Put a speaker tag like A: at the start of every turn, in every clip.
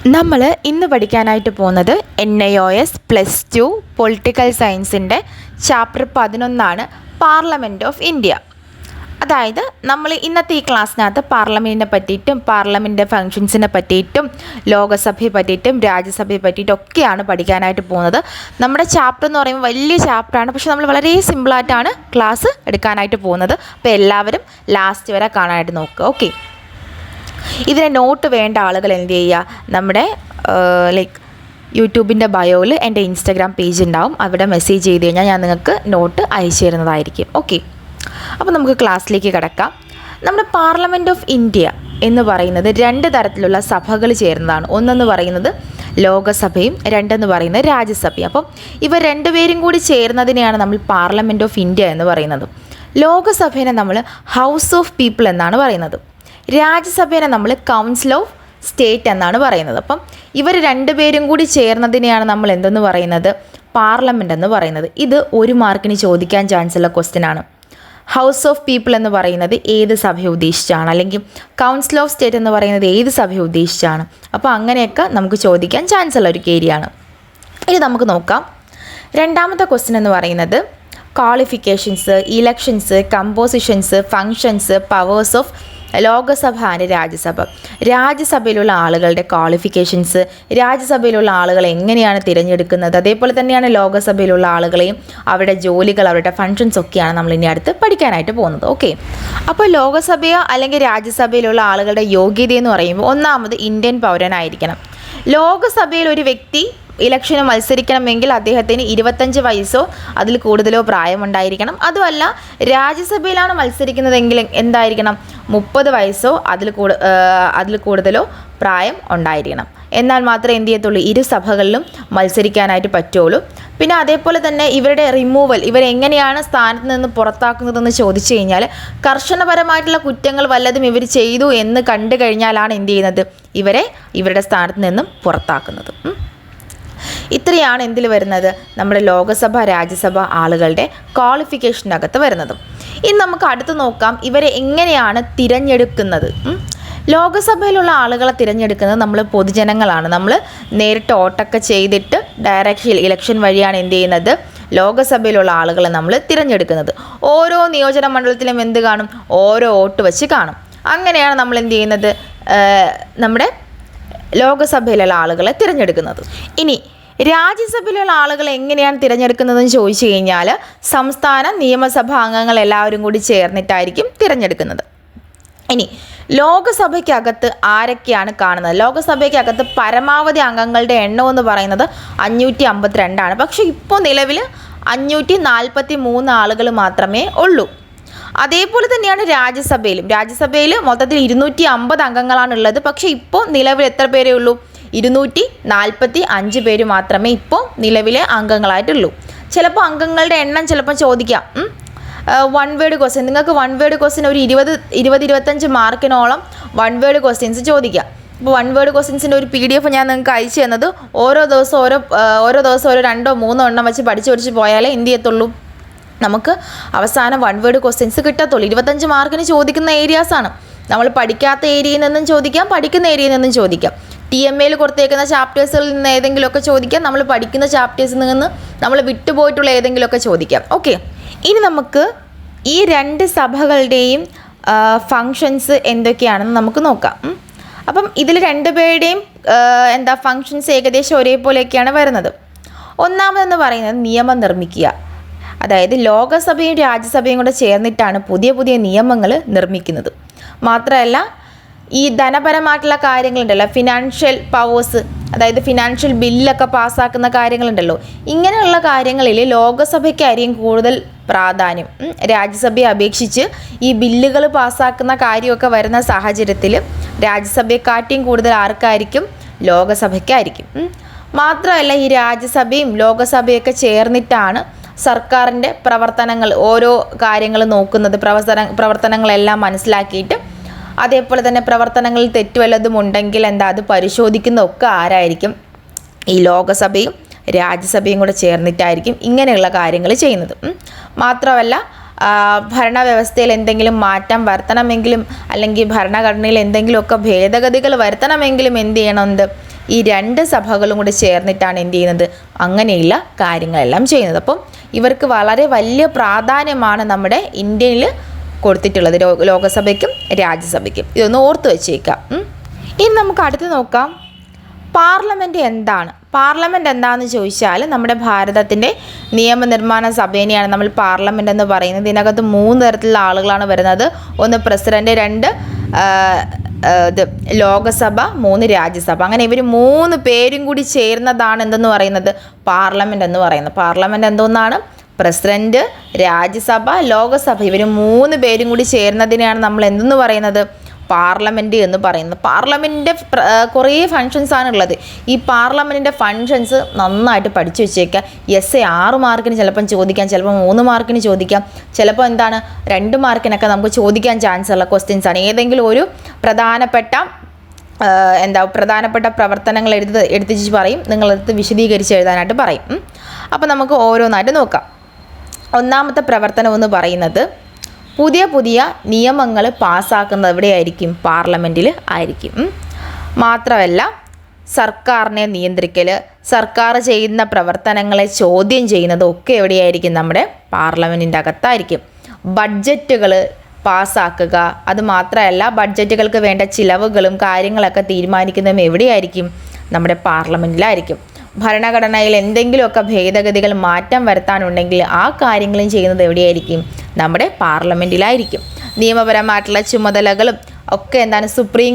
A: നമ്മൾ ഇന്ന് പഠിക്കാനായിട്ട് പോകുന്നത് NIOS +2 പൊളിറ്റിക്കൽ സയൻസിൻ്റെ ചാപ്റ്റർ 11 പാർലമെൻറ്റ് ഓഫ് ഇന്ത്യ. അതായത് നമ്മൾ ഇന്നത്തെ ഈ ക്ലാസ്സിനകത്ത് പാർലമെൻറ്റിനെ പറ്റിയിട്ടും പാർലമെൻറ്റ് ഫങ്ഷൻസിനെ പറ്റിയിട്ടും ലോകസഭയെ പറ്റിയിട്ടും രാജ്യസഭയെ പറ്റിയിട്ടും ഒക്കെയാണ് പഠിക്കാനായിട്ട് പോകുന്നത്. നമ്മുടെ ചാപ്റ്റർ എന്ന് പറയുമ്പോൾ വലിയ ചാപ്റ്ററാണ്, പക്ഷെ നമ്മൾ വളരെ സിമ്പിളായിട്ടാണ് ക്ലാസ് എടുക്കാനായിട്ട് പോകുന്നത്. അപ്പോൾ എല്ലാവരും ലാസ്റ്റ് വരെ കാണാനായിട്ട് നോക്കുക. ഓക്കെ, ഇതിന് നോട്ട് വേണ്ട ആളുകൾ എന്ത് ചെയ്യുക, നമ്മുടെ യൂട്യൂബിൻ്റെ ബയോയിൽ എൻ്റെ ഇൻസ്റ്റാഗ്രാം പേജ് ഉണ്ടാവും, അവിടെ മെസ്സേജ് ചെയ്ത് കഴിഞ്ഞാൽ ഞാൻ നിങ്ങൾക്ക് നോട്ട് അയച്ചു തരുന്നതായിരിക്കും. ഓക്കെ, അപ്പോൾ നമുക്ക് ക്ലാസ്സിലേക്ക് കിടക്കാം. നമ്മുടെ പാർലമെൻറ്റ് ഓഫ് ഇന്ത്യ എന്ന് പറയുന്നത് രണ്ട് തരത്തിലുള്ള സഭകൾ ചേരുന്നതാണ്. ഒന്നെന്ന് പറയുന്നത് ലോകസഭയും രണ്ടെന്ന് പറയുന്നത് രാജ്യസഭയും. അപ്പം ഇവർ രണ്ടുപേരും കൂടി ചേർന്നതിനെയാണ് നമ്മൾ പാർലമെൻറ്റ് ഓഫ് ഇന്ത്യ എന്ന് പറയുന്നത്. ലോകസഭയെ നമ്മൾ ഹൗസ് ഓഫ് പീപ്പിൾ എന്നാണ് പറയുന്നത്. രാജ്യസഭയെ നമ്മൾ കൗൺസിൽ ഓഫ് സ്റ്റേറ്റ് എന്നാണ് പറയുന്നത്. അപ്പം ഇവർ രണ്ടുപേരും കൂടി ചേർന്നതിനെയാണ് നമ്മൾ എന്തെന്ന് പറയുന്നത്, പാർലമെൻറ്റ് എന്ന് പറയുന്നത്. ഇത് 1 മാർക്കിന് ചോദിക്കാൻ ചാൻസ് ഉള്ള ക്വസ്റ്റ്യൻ ആണ്. ഹൗസ് ഓഫ് പീപ്പിൾ എന്ന് പറയുന്നത് ഏത് സഭയെ ഉദ്ദേശിച്ചാണ്, അല്ലെങ്കിൽ കൗൺസിൽ ഓഫ് സ്റ്റേറ്റ് എന്ന് പറയുന്നത് ഏത് സഭയെ ഉദ്ദേശിച്ചാണ്. അപ്പോൾ അങ്ങനെയൊക്കെ നമുക്ക് ചോദിക്കാൻ ചാൻസ് ഉള്ള ഒരു ഏരിയയാണ്. ഇനി നമുക്ക് നോക്കാം. രണ്ടാമത്തെ ക്വസ്റ്റ്യൻ എന്ന് പറയുന്നത് qualifications, elections, compositions, functions, powers of Lok Sabha and Rajya Sabha. രാജ്യസഭയിലുള്ള ആളുകളുടെ ക്വാളിഫിക്കേഷൻസ്, രാജ്യസഭയിലുള്ള ആളുകളെ എങ്ങനെയാണ് തിരഞ്ഞെടുക്കുന്നത്, അതേപോലെ തന്നെയാണ് ലോകസഭയിലുള്ള ആളുകളെയും അവരുടെ ജോലികൾ, അവരുടെ ഫങ്ഷൻസ് ഒക്കെയാണ് നമ്മൾ ഇനി അടുത്ത് പഠിക്കാനായിട്ട് പോകുന്നത്. ഓക്കെ, അപ്പോൾ ലോകസഭയോ അല്ലെങ്കിൽ രാജ്യസഭയിലുള്ള ആളുകളുടെ യോഗ്യത എന്ന് പറയുമ്പോൾ ഒന്നാമത് ഇന്ത്യൻ പൗരനായിരിക്കണം. ലോകസഭയിൽ ഒരു വ്യക്തി ഇലക്ഷന് മത്സരിക്കണമെങ്കിൽ അദ്ദേഹത്തിന് 25 വയസ്സോ അതിൽ കൂടുതലോ പ്രായമുണ്ടായിരിക്കണം. അതുമല്ല, രാജ്യസഭയിലാണ് മത്സരിക്കുന്നതെങ്കിൽ എന്തായിരിക്കണം, 30 വയസ്സോ അതിൽ കൂടുതലോ പ്രായം ഉണ്ടായിരിക്കണം. എന്നാൽ മാത്രമേ എന്ത് ചെയ്യത്തുള്ളൂ, ഇരു സഭകളിലും മത്സരിക്കാനായിട്ട് പറ്റുള്ളൂ. പിന്നെ അതേപോലെ തന്നെ ഇവരുടെ റിമൂവൽ, ഇവരെങ്ങനെയാണ് സ്ഥാനത്ത് നിന്ന് പുറത്താക്കുന്നതെന്ന് ചോദിച്ചു കഴിഞ്ഞാൽ കർശനപരമായിട്ടുള്ള കുറ്റങ്ങൾ വല്ലതും ഇവർ ചെയ്തു എന്ന് കണ്ടു കഴിഞ്ഞാലാണ് എന്ത് ചെയ്യുന്നത്, ഇവരെ ഇവരുടെ സ്ഥാനത്ത് നിന്നും പുറത്താക്കുന്നത്. ഇത്രയാണ് എന്തിൽ വരുന്നത്, നമ്മുടെ ലോകസഭ രാജ്യസഭ ആളുകളുടെ ക്വാളിഫിക്കേഷനകത്ത് വരുന്നത്. ഇനി നമുക്ക് അടുത്ത് നോക്കാം, ഇവരെ എങ്ങനെയാണ് തിരഞ്ഞെടുക്കുന്നത്. ലോകസഭയിലുള്ള ആളുകളെ തിരഞ്ഞെടുക്കുന്നത് നമ്മൾ പൊതുജനങ്ങളാണ്. നമ്മൾ നേരിട്ട് വോട്ടൊക്കെ ചെയ്തിട്ട് ഡയറക്റ്റ് ഇലക്ഷൻ വഴിയാണ് എന്ത് ചെയ്യുന്നത്, ലോകസഭയിലുള്ള ആളുകളെ നമ്മൾ തിരഞ്ഞെടുക്കുന്നത്. ഓരോ നിയോജക മണ്ഡലത്തിലും എന്ത് കാണും, ഓരോ വോട്ട് വെച്ച് കാണും. അങ്ങനെയാണ് നമ്മൾ എന്ത് ചെയ്യുന്നത്, നമ്മുടെ ലോകസഭയിലുള്ള ആളുകളെ തിരഞ്ഞെടുക്കുന്നത്. ഇനി രാജ്യസഭയിലുള്ള ആളുകളെ എങ്ങനെയാണ് തിരഞ്ഞെടുക്കുന്നതെന്ന് ചോദിച്ചു കഴിഞ്ഞാൽ സംസ്ഥാന നിയമസഭാ അംഗങ്ങൾ എല്ലാവരും കൂടി ചേർന്നിട്ടായിരിക്കും തിരഞ്ഞെടുക്കുന്നത്. ഇനി ലോകസഭയ്ക്കകത്ത് ആരൊക്കെയാണ് കാണുന്നത്, ലോകസഭയ്ക്കകത്ത് പരമാവധി അംഗങ്ങളുടെ എണ്ണം എന്ന് പറയുന്നത് 552 പക്ഷേ ഇപ്പോൾ നിലവിൽ 543 ആളുകൾ മാത്രമേ ഉള്ളൂ. അതേപോലെ തന്നെയാണ് രാജ്യസഭയിൽ മൊത്തത്തിൽ 250 അംഗങ്ങളാണുള്ളത്. പക്ഷേ ഇപ്പോൾ നിലവിൽ എത്ര പേരേ ഉള്ളൂ, 245 പേര് മാത്രമേ ഇപ്പോൾ നിലവിലെ അംഗങ്ങളായിട്ടുള്ളൂ. ചിലപ്പോൾ അംഗങ്ങളുടെ എണ്ണം ചിലപ്പോൾ ചോദിക്കാം. 1 വേർഡ് ക്വസ്റ്റ്യൻ, നിങ്ങൾക്ക് 1 വേർഡ് ക്വസ്റ്റ്യൻ ഒരു 20-25 മാർക്കിനോളം 1 വേർഡ് ക്വസ്റ്റ്യൻസ് ചോദിക്കാം. അപ്പോൾ 1 വേർഡ് ക്വസ്റ്റ്യൻസിൻ്റെ ഒരു PDF ഞാൻ നിങ്ങൾക്ക് അയച്ചു തന്നത്, ഓരോ ദിവസം ഓരോ 2-3 എണ്ണം വെച്ച് പഠിച്ച് പോയാലേ എന്ത് ചെയ്യത്തുള്ളൂ, നമുക്ക് അവസാനം 1 വേർഡ് ക്വസ്റ്റ്യൻസ് കിട്ടത്തുള്ളൂ. 25 മാർക്കിന് ചോദിക്കുന്ന ഏരിയാസാണ്. നമ്മൾ പഠിക്കാത്ത ഏരിയയിൽ നിന്നും ചോദിക്കാം, പഠിക്കുന്ന ഏരിയയിൽ നിന്നും ചോദിക്കാം. TMAയിൽ കൊടുത്തേക്കുന്ന ചാപ്റ്റേഴ്സിൽ നിന്ന് ഏതെങ്കിലുമൊക്കെ ചോദിക്കാം, നമ്മൾ പഠിക്കുന്ന ചാപ്റ്റേഴ്സിൽ നിന്ന് നമ്മൾ വിട്ടുപോയിട്ടുള്ള ഏതെങ്കിലുമൊക്കെ ചോദിക്കാം. ഓക്കെ, ഇനി നമുക്ക് ഈ രണ്ട് സഭകളുടെയും ഫങ്ഷൻസ് എന്തൊക്കെയാണെന്ന് നമുക്ക് നോക്കാം. അപ്പം ഇതിൽ രണ്ടുപേരുടെയും ഫങ്ഷൻസ് ഏകദേശം ഒരേപോലെയൊക്കെയാണ് വരുന്നത്. ഒന്നാമതെന്ന് പറയുന്നത് നിയമം നിർമ്മിക്കുക. അതായത് ലോകസഭയും രാജ്യസഭയും കൂടെ ചേർന്നിട്ടാണ് പുതിയ പുതിയ നിയമങ്ങൾ നിർമ്മിക്കുന്നത്. മാത്രമല്ല, ഈ ധനപരമായിട്ടുള്ള കാര്യങ്ങളുണ്ടല്ലോ, ഫിനാൻഷ്യൽ പവേഴ്സ്, അതായത് ഫിനാൻഷ്യൽ ബില്ലൊക്കെ പാസ്സാക്കുന്ന കാര്യങ്ങളുണ്ടല്ലോ, ഇങ്ങനെയുള്ള കാര്യങ്ങളിൽ ലോകസഭയ്ക്കായിരിക്കും കൂടുതൽ പ്രാധാന്യം. രാജ്യസഭയെ അപേക്ഷിച്ച് ഈ ബില്ലുകൾ പാസ്സാക്കുന്ന കാര്യമൊക്കെ വരുന്ന സാഹചര്യത്തിൽ രാജ്യസഭയെക്കാട്ടിയും കൂടുതൽ ആർക്കായിരിക്കും, ലോകസഭയ്ക്കായിരിക്കും. മാത്രമല്ല, ഈ രാജ്യസഭയും ലോകസഭയൊക്കെ ചേർന്നിട്ടാണ് സർക്കാരിൻ്റെ പ്രവർത്തനങ്ങൾ, ഓരോ കാര്യങ്ങൾ നോക്കുന്നത്, പ്രവർത്തനങ്ങളെല്ലാം മനസ്സിലാക്കിയിട്ട് അതേപോലെ തന്നെ പ്രവർത്തനങ്ങളിൽ തെറ്റുവല്ലതും ഉണ്ടെങ്കിൽ അത് പരിശോധിക്കുന്നതൊക്കെ ആരായിരിക്കും, ഈ ലോകസഭയും രാജ്യസഭയും കൂടെ ചേർന്നിട്ടായിരിക്കും ഇങ്ങനെയുള്ള കാര്യങ്ങൾ ചെയ്യുന്നത്. മാത്രമല്ല, ഭരണവ്യവസ്ഥയിൽ എന്തെങ്കിലും മാറ്റം വരുത്തണമെങ്കിലും അല്ലെങ്കിൽ ഭരണഘടനയിൽ എന്തെങ്കിലുമൊക്കെ ഭേദഗതികൾ വരുത്തണമെങ്കിലും എന്ത് ചെയ്യണമെന്ന് ഈ 2 സഭകളും കൂടി ചേർന്നിട്ടാണ് എന്ത് ചെയ്യുന്നത്, അങ്ങനെയുള്ള കാര്യങ്ങളെല്ലാം ചെയ്യുന്നത്. അപ്പം ഇവർക്ക് വളരെ വലിയ പ്രാധാന്യമാണ് നമ്മുടെ ഇന്ത്യയിൽ കൊടുത്തിട്ടുള്ളത്, ലോകസഭയ്ക്കും രാജ്യസഭയ്ക്കും. ഇതൊന്ന് ഓർത്ത് വെച്ചേക്കാം. ഇനി നമുക്ക് അടുത്ത് നോക്കാം, പാർലമെൻറ്റ് എന്താണ്. പാർലമെൻറ്റ് എന്താണെന്ന് ചോദിച്ചാൽ നമ്മുടെ ഭാരതത്തിൻ്റെ നിയമനിർമ്മാണ സഭേനെയാണ് നമ്മൾ പാർലമെൻറ്റ് എന്ന് പറയുന്നത്. ഇതിനകത്ത് 3 തരത്തിലുള്ള ആളുകളാണ് വരുന്നത്. ഒന്ന് പ്രസിഡൻറ്റ്, 2 ലോകസഭ, 3 രാജ്യസഭ. അങ്ങനെ ഇവർ 3 പേരും കൂടി ചേർന്നതാണ് എന്തെന്ന് പറയുന്നത്, പാർലമെൻറ്റ് എന്ന് പറയുന്നത്. പാർലമെൻറ്റ് എന്തോന്നാണ്, പ്രസിഡൻറ്റ്, രാജ്യസഭ, ലോകസഭ, ഇവർ 3 പേരും കൂടി ചേർന്നതിനെയാണ് നമ്മൾ എന്തെന്ന് പറയുന്നത്, പാർലമെൻറ്റ് എന്ന് പറയുന്നത്. പാർലമെൻറ്റിൻ്റെ കുറേ ഫങ്ഷൻസാണ് ഉള്ളത്. ഈ പാർലമെൻറ്റിൻ്റെ ഫങ്ഷൻസ് നന്നായിട്ട് പഠിച്ചു വെച്ചേക്കുക. എസ്സേ 6 മാർക്കിന് ചിലപ്പം ചോദിക്കാം, ചിലപ്പോൾ 3 മാർക്കിന് ചോദിക്കാം, ചിലപ്പോൾ 2 മാർക്കിനൊക്കെ നമുക്ക് ചോദിക്കാൻ ചാൻസ് ഉള്ള ക്വസ്റ്റ്യൻസാണ്. ഏതെങ്കിലും ഒരു പ്രധാനപ്പെട്ട പ്രവർത്തനങ്ങൾ എടുത്തിച്ച് പറയും, നിങ്ങളെടുത്ത് വിശദീകരിച്ച് എഴുതാനായിട്ട് പറയും. അപ്പോൾ നമുക്ക് ഓരോന്നായിട്ട് നോക്കാം. ഒന്നാമത്തെ പ്രവർത്തനം എന്ന് പറയുന്നത് പുതിയ നിയമങ്ങൾ പാസ്സാക്കുന്നത് എവിടെയായിരിക്കും, പാർലമെൻറ്റിൽ ആയിരിക്കും. മാത്രമല്ല സർക്കാരിനെ നിയന്ത്രിക്കൽ, സർക്കാർ ചെയ്യുന്ന പ്രവർത്തനങ്ങളെ ചോദ്യം ചെയ്യുന്നതൊക്കെ എവിടെയായിരിക്കും, നമ്മുടെ പാർലമെൻറ്റിൻ്റെ അകത്തായിരിക്കും. ബഡ്ജറ്റുകൾ പാസ്സാക്കുക, അത് മാത്രമല്ല ബഡ്ജറ്റുകൾക്ക് വേണ്ട ചിലവുകളും കാര്യങ്ങളൊക്കെ തീരുമാനിക്കുന്നതും എവിടെയായിരിക്കും, നമ്മുടെ പാർലമെൻറ്റിലായിരിക്കും. ഭരണഘടനയിൽ എന്തെങ്കിലുമൊക്കെ ഭേദഗതികൾ മാറ്റം വരുത്താനുണ്ടെങ്കിൽ ആ കാര്യങ്ങളും ചെയ്യുന്നത് എവിടെയായിരിക്കും, നമ്മുടെ പാർലമെൻറ്റിലായിരിക്കും. നിയമപരമായിട്ടുള്ള ചുമതലകളും ഒക്കെ സുപ്രീം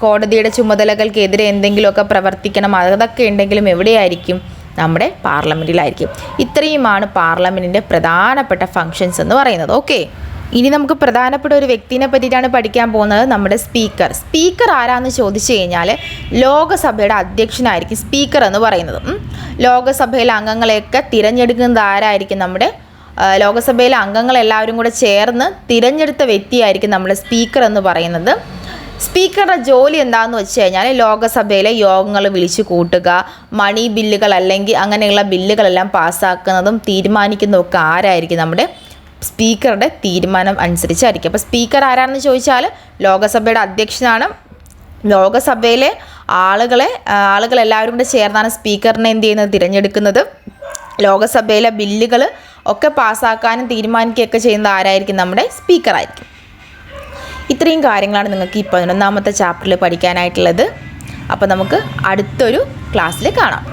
A: കോടതിയുടെ ചുമതലകൾക്കെതിരെ എന്തെങ്കിലുമൊക്കെ പ്രവർത്തിക്കണം, അതൊക്കെ ഉണ്ടെങ്കിലും എവിടെയായിരിക്കും, നമ്മുടെ പാർലമെൻറ്റിലായിരിക്കും. ഇത്രയുമാണ് പാർലമെൻറ്റിൻ്റെ പ്രധാനപ്പെട്ട ഫങ്ഷൻസ് എന്ന് പറയുന്നത്. ഓക്കെ, ഇനി നമുക്ക് പ്രധാനപ്പെട്ട ഒരു വ്യക്തിനെ പറ്റിയിട്ടാണ് പഠിക്കാൻ പോകുന്നത്, നമ്മുടെ സ്പീക്കർ. സ്പീക്കർ ആരാന്ന് ചോദിച്ചു കഴിഞ്ഞാൽ ലോകസഭയുടെ അധ്യക്ഷനായിരിക്കും സ്പീക്കർ എന്ന് പറയുന്നത്. ലോകസഭയിലെ അംഗങ്ങളെയൊക്കെ തിരഞ്ഞെടുക്കുന്നത് ആരായിരിക്കും, നമ്മുടെ ലോകസഭയിലെ അംഗങ്ങളെല്ലാവരും കൂടെ ചേർന്ന് തിരഞ്ഞെടുത്ത വ്യക്തിയായിരിക്കും നമ്മുടെ സ്പീക്കർ എന്ന് പറയുന്നത്. സ്പീക്കറുടെ ജോലി എന്താണെന്ന് വെച്ച് കഴിഞ്ഞാൽ ലോകസഭയിലെ യോഗങ്ങൾ വിളിച്ചു കൂട്ടുക, മണി ബില്ലുകൾ അല്ലെങ്കിൽ അങ്ങനെയുള്ള ബില്ലുകളെല്ലാം പാസ്സാക്കുന്നതും തീരുമാനിക്കുന്നതൊക്കെ ആരായിരിക്കും, നമ്മുടെ സ്പീക്കറുടെ തീരുമാനം അനുസരിച്ചായിരിക്കും. അപ്പോൾ സ്പീക്കർ ആരാണെന്ന് ചോദിച്ചാൽ ലോകസഭയുടെ അധ്യക്ഷനാണ്. ലോകസഭയിലെ ആളുകളെല്ലാവരും കൂടെ ചേർന്നാണ് സ്പീക്കറിനെ എന്ത് ചെയ്യുന്നത്, തിരഞ്ഞെടുക്കുന്നത്. ലോകസഭയിലെ ബില്ലുകൾ ഒക്കെ പാസ്സാക്കാനും തീരുമാനിക്കുകയൊക്കെ ചെയ്യുന്നത് ആരായിരിക്കും, നമ്മുടെ സ്പീക്കറായിരിക്കും. ഇത്രയും കാര്യങ്ങളാണ് നിങ്ങൾക്ക് ഈ 11ാമത്തെ ചാപ്റ്ററിൽ പഠിക്കാനായിട്ടുള്ളത്. അപ്പോൾ നമുക്ക് അടുത്തൊരു ക്ലാസ്സിൽ കാണാം.